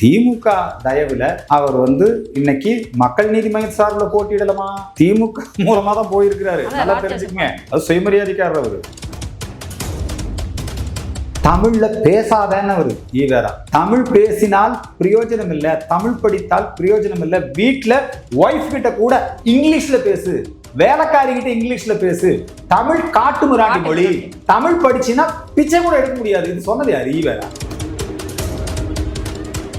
திமுக தயவுல அவர் இன்னைக்கு மக்கள் நீதி மையம் சார்பில் போட்டியிடலாமா? திமுக மூலமா தான் போயிருக்கிறாரு. நல்லா தெரிஞ்சுக்கங்க, அது சுயமரியாதைக்காரர் அவரு. தமிழ்ல பேசாதன்னு அவரு ஈவேரா. தமிழ் பேசினால் பிரயோஜனம் இல்ல, தமிழ் படித்தால் பிரயோஜனம் இல்ல. வீட்டுல ஒய்ஃப் கிட்ட கூட இங்கிலீஷ்ல பேசு, வேலைக்காரி கிட்ட இங்கிலீஷ்ல பேசு. தமிழ் காட்டு மிராண்டி மொழி. தமிழ் படிச்சுன்னா பிச்சை கூட எடுக்க முடியாது. இது சொன்னது யாரு? ஈவேரா.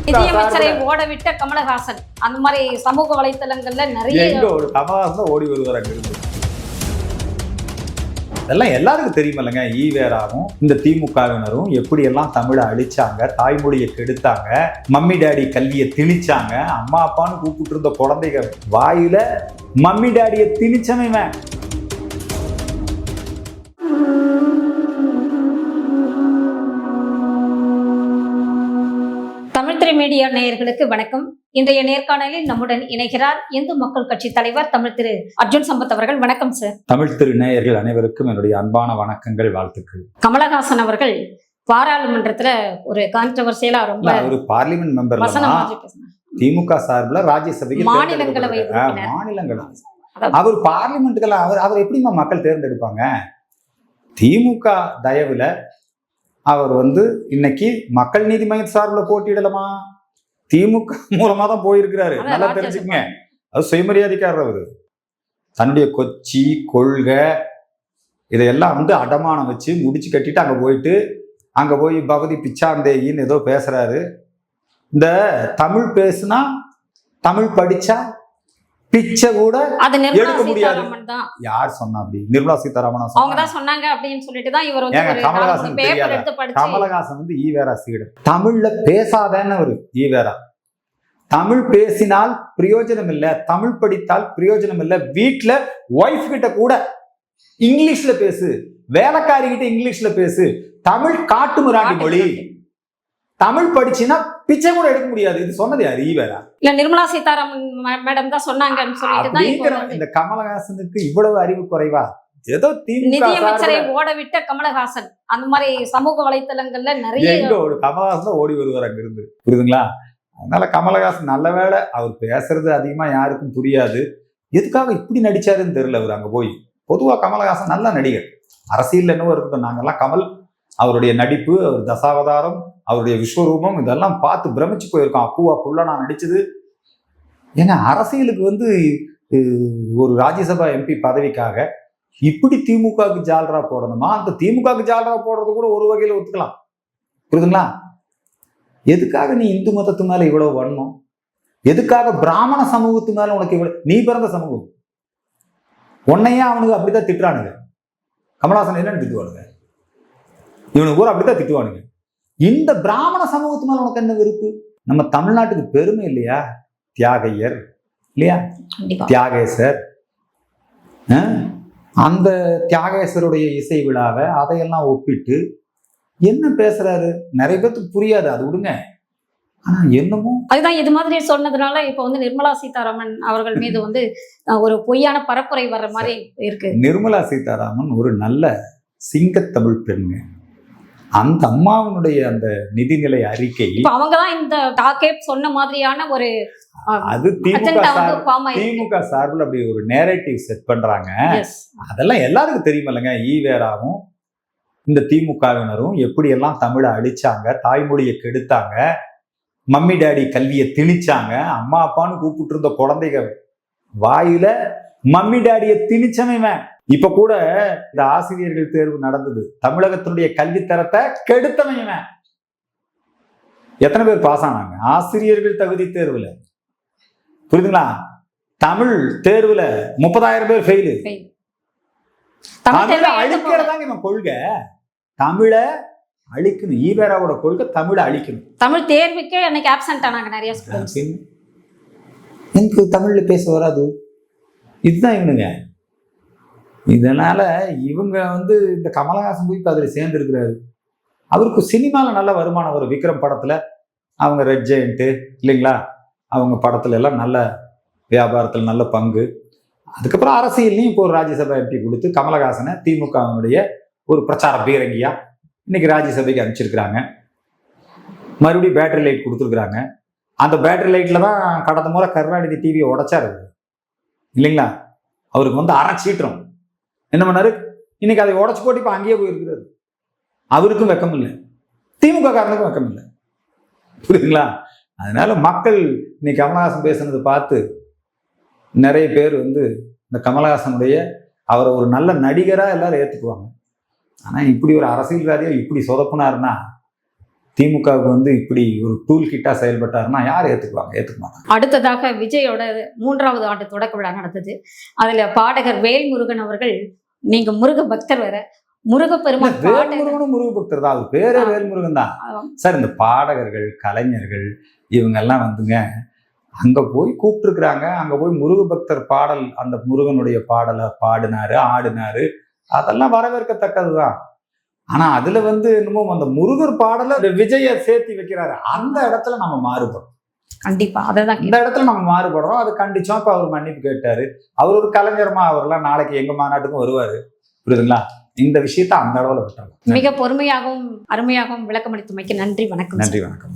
நிதியமைச்சரை ஓட விட்ட கமலஹாசன் அந்த மாதிரி சமூக வலைத்தளங்கள்ல நிறைய ஒரு கமலஹாசன் ஓடி வருவார் அங்கிருந்து. இதெல்லாம் எல்லாருக்கும் தெரியுமில்லங்க. ஈவேராவும் இந்த திமுகவினரும் எப்படி எல்லாம் தமிழை அழிச்சாங்க, தாய்மொழியை கெடுத்தாங்க, மம்மி டாடி கல்வியை திணிச்சாங்க. அம்மா அப்பான்னு கூப்பிட்டு இருந்த குழந்தைகள் வாயில மம்மி டாடியை திணிச்சவன். தமிழ் திரை மீடியா நேயர்களுக்கு வணக்கம். இன்றைய நேர்காணலில் நம்முடன் இணைகிறார் இந்து மக்கள் கட்சி தலைவர் தமிழ் திரு அர்ஜுன் சம்பத் அவர்கள். வணக்கம் சார். தமிழ் திரு நேயர்கள் அனைவருக்கும் என்னுடைய அன்பான வணக்கங்கள், வாழ்த்துக்கள். கமலஹாசன் அவர்கள் பாராளுமன்றத்துல ஒரு கான்ட்ரவர்சியலா ரொம்ப ஒரு பார்லிமெண்ட் மெம்பர் திமுக சார்பில் ராஜ்யசபைக்கு மாநிலங்களவை அவர் பார்லிமெண்ட்டுகள் அவர் எப்படிமா மக்கள் தேர்ந்தெடுப்பாங்க? திமுக தயவுல அவர் இன்னைக்கு மக்கள் நீதி மையம் சார்பில் போட்டியிடலாமா? திமுக மூலமா தான் போயிருக்கிறாரு. நல்லா தெரிஞ்சுக்கங்க, அது சுயமரியாதைக்காரர் அவரு. தன்னுடைய கொச்சி கொள்கை இதையெல்லாம் அடமானம் வச்சு முடிச்சு கட்டிட்டு அங்க போய் பகவதி பிச்சாந்தேயின்னு ஏதோ பேசுறாரு. இந்த தமிழ் பேசுனா, தமிழ் படிச்சா பிச்சை கூட எடுக்க முடியாது. யார் சொன்னா? அப்படி நிர்மலா சீதாராமன் சொன்னாங்க அப்படின்னு சொல்லிட்டு தான் இவர் கமலஹாசன் ஈவேரா சீடன். தமிழ்ல பேசாதன்னு அவரு ஈவேரா. தமிழ் பேசினால் பிரயோஜனம் இல்ல, தமிழ் படித்தால் பிரயோஜனம் இல்ல. வீட்டுல ஒய்ஃப் கிட்ட கூட இங்கிலீஷ்ல பேசு, வேலைக்காரி கிட்ட இங்கிலீஷ்ல பேசு. தமிழ் காட்டு மிராண்டி மொழி. தமிழ் படிச்சுன்னா பிச்சை கூட எடுக்க முடியாது. இது சொன்னது யாரு? ஈவேரா. இல்ல நிர்மலா சீதாராமன் மேடம் தான் சொன்னாங்கன்னு சொல்லிட்டு இந்த கமலஹாசனுக்கு இவ்வளவு அறிவு குறைவா? ஏதோ நிதியமைச்சரை ஓட விட்ட கமலஹாசன் அந்த மாதிரி சமூக வலைத்தளங்கள்ல நிறைய ஒரு கமலஹாசன் ஓடி வருவார் அங்கிருந்து. புரியுதுங்களா? அதனால கமலஹாசன் நல்ல வேளை அவர் பேசுறது அதிகமா யாருக்கும் புரியாது. எதுக்காக இப்படி நடிச்சாருன்னு தெரியல. அவர் அங்க போய் பொதுவா கமலஹாசன் நல்ல நடிகர். அரசியல் என்னவோ இருக்கட்டும், நாங்கெல்லாம் கமல் அவருடைய நடிப்பு, அவர் தசாவதாரம், அவருடைய விஸ்வரூபம் இதெல்லாம் பார்த்து பிரமிச்சு போயிருக்கோம். அப்புவா புள்ள நான் நடிச்சது. ஏன்னா அரசியலுக்கு ஒரு ராஜ்யசபா எம்பி பதவிக்காக இப்படி திமுகவுக்கு ஜால்ரா போடணுமா? அந்த திமுகவுக்கு ஜால்ரா போடுறது கூட ஒரு வகையில ஒத்துக்கலாம். புரியுதுங்களா? எதுக்காக நீ இந்து மதத்து மேல இவ்வளவு வரணும்? எதுக்காக பிராமண சமூகத்து மேல உனக்கு இவ்வளவு? நீ பிறந்த சமூகம் உன்னையே அவனுக்கு அப்படித்தான் திட்டுறானுங்க. கமலஹாசன் என்னன்னு திட்டுவானுங்க? இவனுக்கு கூட அப்படித்தான் திட்டுவானுங்க. இந்த பிராமண சமூகத்து மேல உனக்கு என்ன வெறுப்பு? நம்ம தமிழ்நாட்டுக்கு பெருமை இல்லையா? தியாகையர் இல்லையா? தியாகேசர். அந்த தியாகேசருடைய இசை விழாவை அதையெல்லாம் ஒப்பிட்டு என்ன பேசுறாரு? நிறைய பேருக்கு புரியாது, அது விடுங்க. ஆனா என்னமோ அதுதான் இது மாதிரி சொன்னதுனால இப்ப நிர்மலா சீதாராமன் அவர்கள் மீது ஒரு பொய்யான பரப்புரை வர்ற மாதிரி இருக்கு. நிர்மலா சீதாராமன் ஒரு நல்ல சிங்கத்தமிழ் பெண்ங்க. அந்த அம்மாவினுடைய அந்த நிதிநிலை அறிக்கை அவங்கதான் இந்த டாக்கெட் சொன்ன மாதிரியான ஒரு அது திமுக சார்பில் அப்படி ஒரு நேரேட்டிவ் செட் பண்றாங்க. அதெல்லாம் எல்லாருக்கும் தெரியுமில்லங்க. ஈவேராவும் இந்த திமுகவினரும் எப்படி எல்லாம் தமிழை அழிச்சாங்க, தாய்மொழியை கெடுத்தாங்க, மம்மி டாடி கல்வியை திணிச்சாங்க. அம்மா அப்பான்னு கூப்பிட்டு இருந்த குழந்தைகள் வாயில மம்மி டாடியை திணிச்சவன். இப்ப கூட இந்த ஆசிரியர்கள் தேர்வு நடந்தது. தமிழகத்தினுடைய கல்வி தரத்தை கெடுத்தவன். எத்தனை பேர் பாஸ் ஆனாங்க ஆசிரியர்கள் தகுதி தேர்வுல? புரியுதுங்களா? தமிழ் தேர்வுல 30,000 பேர் ஃபெயிலு. தமிழை அழிக்கிறதாங்க இவன் கொள்கை. தமிழை அழிக்கணும். ஈவேராவோட கொள்கை தமிழை அழிக்கணும். தமிழ் தேர்வுக்கே எனக்கு ஆப்சென்ட் ஆனாங்க நிறைய ஸ்டூடண்ட்ஸ். எனக்கு தமிழ்ல பேச வராது. இதுதான் இவனுங்க. இதனால இவங்க இந்த கமலஹாசன் போய் அதில் சேர்ந்துருக்கிறாரு. அவருக்கு சினிமாவில் நல்ல வருமானம் வரும். விக்ரம் படத்துல அவங்க ரெட் ஜெயண்ட்டு இல்லைங்களா? அவங்க படத்துல எல்லாம் நல்ல வியாபாரத்தில் நல்ல பங்கு. அதுக்கப்புறம் அரசியல்லையும் இப்போ ஒரு ராஜ்யசபா எம்பி கொடுத்து கமலஹாசனை திமுகவினுடைய ஒரு பிரச்சார பீரங்கியா இன்னைக்கு ராஜ்யசபைக்கு அனுப்பிச்சிருக்கிறாங்க. மறுபடியும் பேட்டரி லைட் கொடுத்துருக்குறாங்க. அந்த பேட்டரி லைட்ல தான் கடந்த முறை கருணாநிதி டிவியை உடைச்சாரு இல்லைங்களா? அவருக்கு வந்து அரைச்சீட்டுறோம் என்ன பண்ணாரு, இன்னைக்கு அதை உடச்சு போட்டு இப்ப அங்கேயே போயிருக்கிறாரு. அவருக்கும் வெக்கம் இல்லை, திமுக காரனுக்கும் வெக்கம் இல்லை. புரியுதுங்களா? அதனால மக்கள் இன்னைக்கு கமலஹாசன் பேசுனதை பார்த்து நிறைய பேர் வந்து இந்த கமலஹாசனுடைய அவரை ஒரு நல்ல நடிகரா எல்லாரும் ஏத்துக்குவாங்க. ஆனா இப்படி ஒரு அரசியல்வாதியா இப்படி சொதப்புனாருன்னா, திமுகவுக்கு வந்து இப்படி ஒரு டூல் கிட்டா செயல்பட்டாருன்னா யார் ஏத்துக்குவாங்க? ஏத்துக்க மாட்டாங்க. அடுத்ததாக விஜயோட 3வது ஆண்டு தொடக்க விழா நடந்தது. அதுல பாடகர் வேல்முருகன் அவர்கள், நீங்க முருக பக்தர் வேற, முருகப்பெருமான் வேல்முருகனும் முருக பக்தர் தான், அவர் பேரே வேல்முருகன் தான் சார். இந்த பாடகர்கள், கலைஞர்கள் இவங்க எல்லாம் வந்துங்க அங்க போய் கூப்பிட்டு இருக்கிறாங்க. அங்க போய் முருக பக்தர் பாடல், அந்த முருகனுடைய பாடலை பாடினாரு, ஆடினாரு, அதெல்லாம் வரவேற்கத்தக்கதுதான். ஆனா அதுல வந்து இன்னமும் அந்த முருகர் பாடலை விஜய சேர்த்தி வைக்கிறாரு. அந்த இடத்துல நம்ம மாறுபடுறோம். கண்டிப்பா அதான் இந்த இடத்துல நம்ம மாறுபடுறோம். அது கண்டிச்சோம். இப்ப அவர் மன்னிப்பு கேட்டாரு. அவர் ஒரு கலைஞரமா, அவர்லாம் நாளைக்கு எங்க மாநாட்டுக்கும் வருவாரு. புரியுதுங்களா? இந்த விஷயத்த அந்த அளவுல விட்டாங்க. மிக பொறுமையாகவும் அருமையாகவும் விளக்கமளித்தமைக்கு நன்றி. வணக்கம். நன்றி, வணக்கம்.